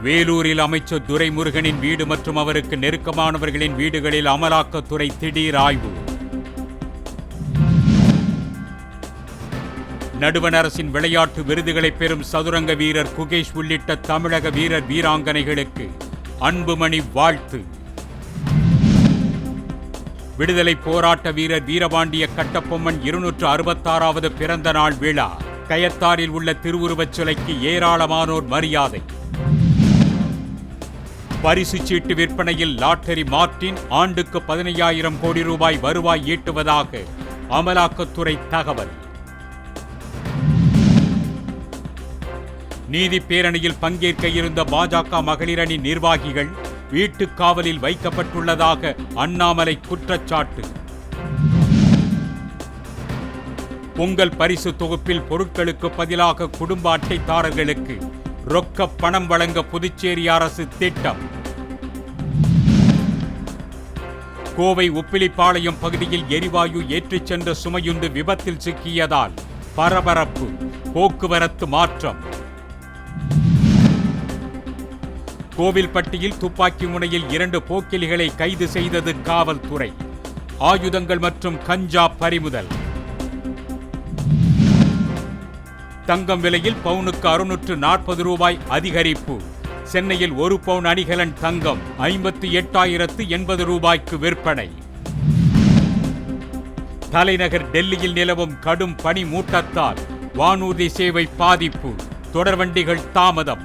வேலூரில் அமைச்சர் துரைமுருகனின் வீடு மற்றும் அவருக்கு நெருக்கமானவர்களின் வீடுகளில் அமலாக்கத்துறை திடீர் ஆய்வு. நடுவண் அரசின் விளையாட்டு விருதுகளை பெறும் சதுரங்க வீரர் குகேஷ் உள்ளிட்ட தமிழக வீரர் வீராங்கனைகளுக்கு அன்புமணி வாழ்த்து. விடுதலை போராட்ட வீரர் வீரபாண்டிய கட்டபொம்மன் 266வது பிறந்த நாள் விழா. கயத்தாரில் உள்ள திருவுருவச் சிலைக்கு ஏராளமானோர் மரியாதை. பரிசு சீட்டு விற்பனையில் லாட்டரி மார்டின் ஆண்டுக்கு 15,000 கோடி ரூபாய் வருவாய் ஈட்டுவதாக அமலாக்கத்துறை தகவல். நீதி பேரணியில் பங்கேற்க இருந்த பாஜக மகளிர் அணி நிர்வாகிகள் வீட்டுக் காவலில் வைக்கப்பட்டுள்ளதாக அண்ணாமலை குற்றச்சாட்டு. பொங்கல் பரிசு தொகுப்பில் பொருட்களுக்கு பதிலாக குடும்ப அட்டைதாரர்களுக்கு ரொக்க பணம் வழங்க புதுச்சேரி அரசு திட்டம். கோவை உப்பிலிப்பாளையம் பகுதியில் எரிவாயு ஏற்றிச் சென்ற சுமையுண்டு விபத்தில் சிக்கியதால் பரபரப்பு, போக்குவரத்து மாற்றம். கோவில்பட்டியில் துப்பாக்கி முனையில் 2 போக்கிலிகளை கைது செய்தது காவல்துறை. ஆயுதங்கள் மற்றும் கஞ்சா பறிமுதல். தங்கம் விலையில் பவுனுக்கு 640 ரூபாய் அதிகரிப்பு. சென்னையில் 1 பவுன் அணிகலன் தங்கம் 58,080 ரூபாய்க்கு விற்பனை. தலைநகர் டெல்லியில் நிலவும் கடும் பனி மூட்டத்தால் வானூர்தி சேவை பாதிப்பு. தொடர்வண்டிகள் தாமதம்.